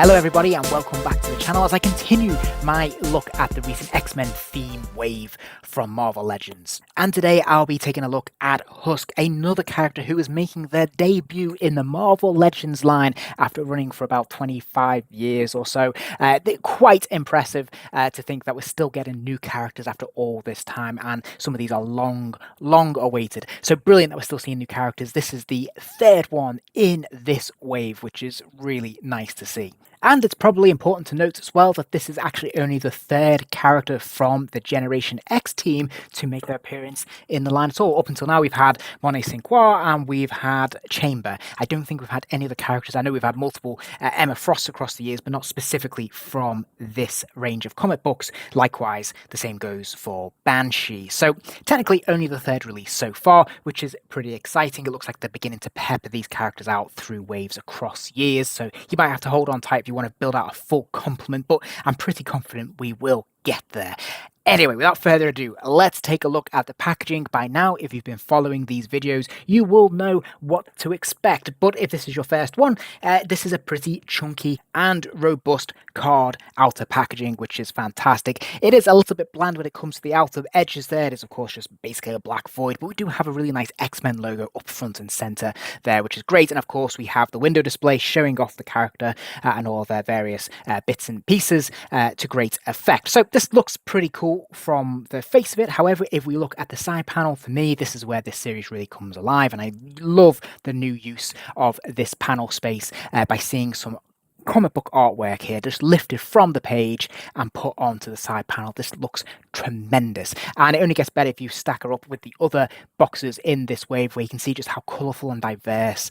Hello everybody and welcome back to the channel as I continue my look at the recent X-Men theme wave from Marvel Legends. And today I'll be taking a look at Husk, another character who is making their debut in the Marvel Legends line after running for about 25 years or so. Quite impressive to think that we're still getting new characters after all this time, and some of these are long awaited. So brilliant that we're still seeing new characters. This is the third one in this wave, which is really nice to see. And it's probably important to note as well that this is actually only the third character from the Generation X team to make their appearance in the line at all. Up until now, we've had Monet St. Croix and we've had Chamber. I don't think we've had any other characters. I know we've had multiple Emma Frosts across the years, but not specifically from this range of comic books. Likewise, the same goes for Banshee. So technically only the third release so far, which is pretty exciting. It looks like they're beginning to pepper these characters out through waves across years. So you might have to hold on tight if you want to build out a full complement, but I'm pretty confident we will get there. Anyway, without further ado, let's take a look at the packaging. By now, if you've been following these videos, you will know what to expect. But if this is your first one, this is a pretty chunky and robust card outer packaging, which is fantastic. It is a little bit bland when it comes to the outer edges there. It is, of course, just basically a black void, but we do have a really nice X-Men logo up front and center there, which is great. And of course, we have the window display showing off the character and all their various bits and pieces to great effect. So this looks pretty cool from the face of it. However, if we look at the side panel, for me, this is where this series really comes alive, and I love the new use of this panel space by seeing some comic book artwork here just lifted from the page and put onto the side panel. This looks tremendous, and it only gets better if you stack her up with the other boxes in this wave, where you can see just how colourful and diverse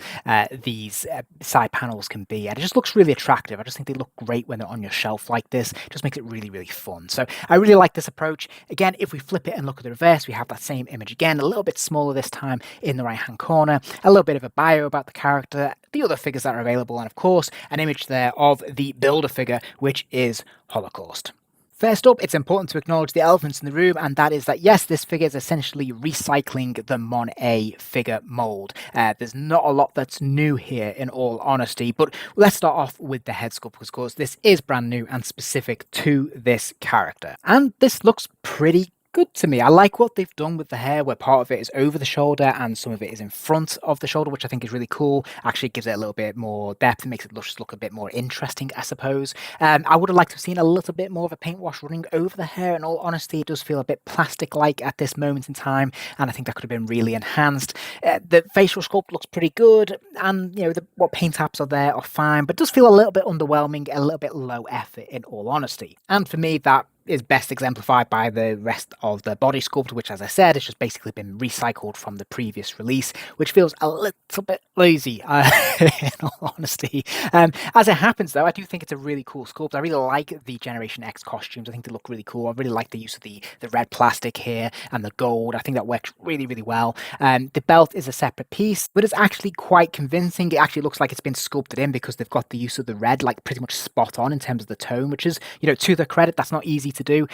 these side panels can be, and it just looks really attractive. I just think they look great when they're on your shelf like this. It just makes it really fun. So I really like this approach. Again, if we flip it and look at the reverse, we have that same image again, a little bit smaller this time in the right hand corner, a little bit of a bio about the character, the other figures that are available, and of course an image there of the builder figure, which is Holocaust. First up, it's important to acknowledge the elephant in the room, and that is that, yes, this figure is essentially recycling the Monet figure mold. There's not a lot that's new here, in all honesty, but let's start off with the head sculpt, because of course this is brand new and specific to this character. And this looks pretty good to me. I like what they've done with the hair, where part of it is over the shoulder and some of it is in front of the shoulder, which I think is really cool. Actually gives it a little bit more depth and makes it just look a bit more interesting, I suppose. I would have liked to have seen a little bit more of a paint wash running over the hair. In all honesty, it does feel a bit plastic-like at this moment in time, and I think that could have been really enhanced. The facial sculpt looks pretty good, and you know what paint apps are there are fine, but it does feel a little bit underwhelming, a little bit low effort, in all honesty. And for me, that is best exemplified by the rest of the body sculpt, which, as I said, has just basically been recycled from the previous release, which feels a little bit lazy, in all honesty. As it happens, though, I do think it's a really cool sculpt. I really like the Generation X costumes. I think they look really cool. I really like the use of the red plastic here and the gold. I think that works really well. The belt is a separate piece, but it's actually quite convincing. It actually looks like it's been sculpted in, because they've got the use of the red like pretty much spot on in terms of the tone, which is, you know, to their credit, that's not easy to do.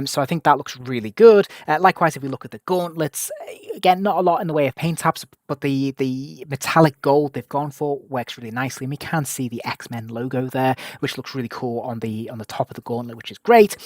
So I think that looks really good. Likewise, if we look at the gauntlets, again, not a lot in the way of paint apps, but the metallic gold they've gone for works really nicely. And we can see the X-Men logo there, which looks really cool on the top of the gauntlet, which is great.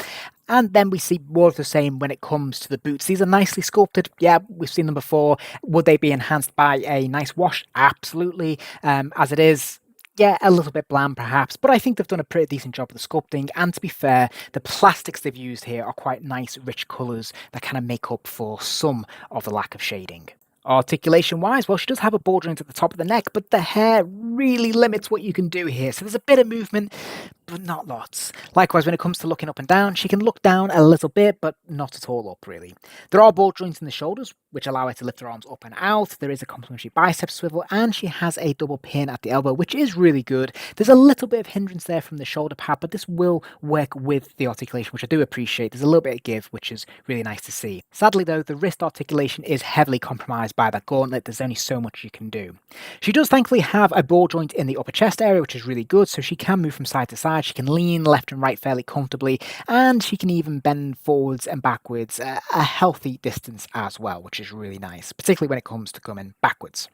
And then we see more of the same when it comes to the boots. These are nicely sculpted. Yeah, we've seen them before. Would they be enhanced by a nice wash? Absolutely. As it is, yeah, a little bit bland perhaps, but I think they've done a pretty decent job of the sculpting, and to be fair, the plastics they've used here are quite nice, rich colours that kind of make up for some of the lack of shading. Articulation-wise, well, she does have a ball joint at the top of the neck, but the hair really limits what you can do here, so there's a bit of movement, but not lots. Likewise, when it comes to looking up and down, she can look down a little bit, but not at all up, really. There are ball joints in the shoulders, which allow her to lift her arms up and out. There is a complementary bicep swivel, and she has a double pin at the elbow, which is really good. There's a little bit of hindrance there from the shoulder pad, but this will work with the articulation, which I do appreciate. There's a little bit of give, which is really nice to see. Sadly, though, the wrist articulation is heavily compromised by that gauntlet. There's only so much you can do. She does thankfully have a ball joint in the upper chest area, which is really good, so she can move from side to side. She can lean left and right fairly comfortably, and she can even bend forwards and backwards a healthy distance as well, which is really nice, particularly when it comes to coming backwards.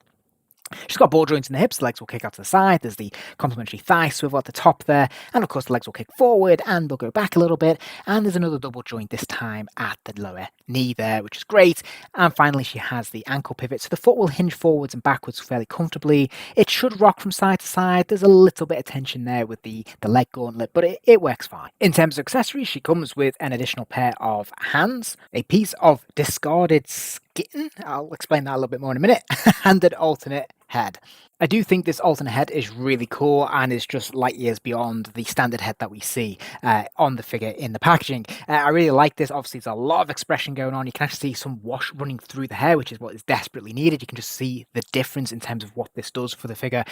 She's got ball joints in the hips, the legs will kick out to the side, there's the complementary thigh swivel at the top there, and of course the legs will kick forward and they'll go back a little bit, and there's another double joint this time at the lower knee there, which is great. And finally she has the ankle pivot, so the foot will hinge forwards and backwards fairly comfortably. It should rock from side to side. There's a little bit of tension there with the leg gauntlet, but it works fine. In terms of accessories, she comes with an additional pair of hands, a piece of discarded skin, I'll explain that a little bit more in a minute, and an alternate head. I do think this alternate head is really cool and is just light years beyond the standard head that we see on the figure in the packaging. I really like this. Obviously, there's a lot of expression going on. You can actually see some wash running through the hair, which is what is desperately needed. You can just see the difference in terms of what this does for the figure.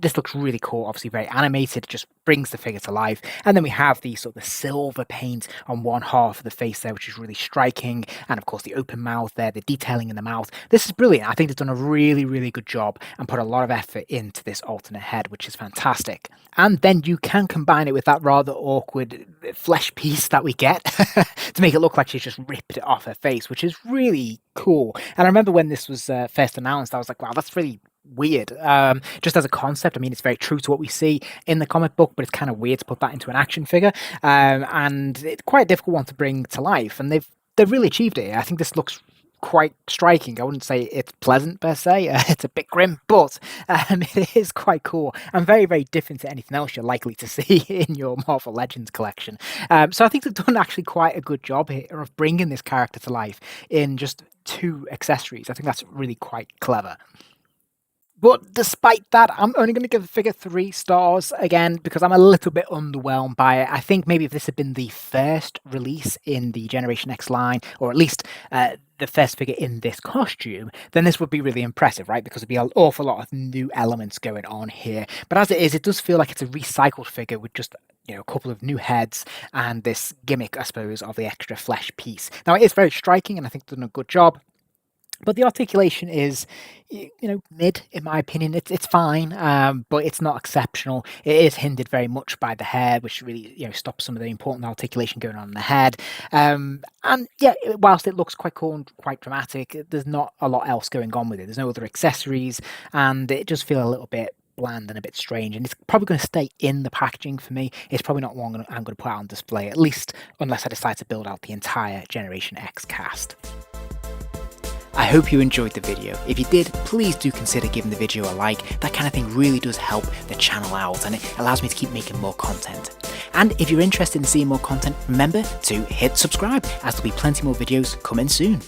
This looks really cool, obviously very animated, just brings the figure to life. And then we have the sort of the silver paint on one half of the face there, which is really striking. And of course, the open mouth there, the detailing in the mouth. This is brilliant. I think they've done a really, really good job and put a lot of effort into this alternate head, which is fantastic. And then you can combine it with that rather awkward flesh piece that we get to make it look like she's just ripped it off her face, which is really cool. And I remember when this was first announced, I was like, wow, that's really weird. Just as a concept, I mean, it's very true to what we see in the comic book, but it's kind of weird to put that into an action figure. And it's quite a difficult one to bring to life, and they've really achieved it. I think this looks quite striking. I wouldn't say it's pleasant per se. It's a bit grim, but it is quite cool and very, very different to anything else you're likely to see in your Marvel Legends collection. So I think they've done actually quite a good job here of bringing this character to life in just 2 accessories. I think that's really quite clever. But despite that, I'm only going to give the figure 3 stars again because I'm a little bit underwhelmed by it. I think maybe if this had been the first release in the Generation X line, or at least the first figure in this costume, then this would be really impressive, right? Because there'd be an awful lot of new elements going on here. But as it is, it does feel like it's a recycled figure with just a couple of new heads and this gimmick, I suppose, of the extra flesh piece. Now, it is very striking, and I think they've done a good job. But the articulation is, mid, in my opinion. It's fine, but it's not exceptional. It is hindered very much by the hair, which really, stops some of the important articulation going on in the head. And yeah, whilst it looks quite cool and quite dramatic, there's not a lot else going on with it. There's no other accessories, and it does feel a little bit bland and a bit strange, and it's probably going to stay in the packaging for me. It's probably not one I'm going to put out on display, at least unless I decide to build out the entire Generation X cast. I hope you enjoyed the video. If you did, please do consider giving the video a like. That kind of thing really does help the channel out, and it allows me to keep making more content. And if you're interested in seeing more content, remember to hit subscribe, as there'll be plenty more videos coming soon.